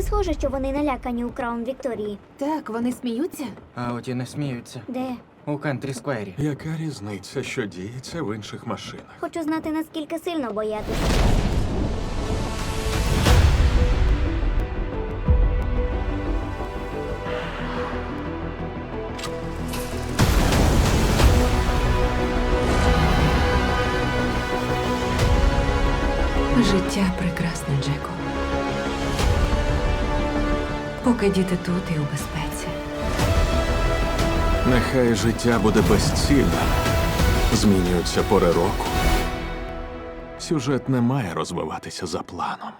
Не схоже, що вони налякані у Краун Вікторії. Так, вони сміються. А от і не сміються. Де? У Кантрі Сквері. Яка різниця, що діється в інших машинах? Хочу знати, наскільки сильно боятися. Життя прекрасне, Джеку. Поки діти тут і у безпеці. Нехай життя буде безцільним. Змінюються пори року. Сюжет не має розвиватися за планом.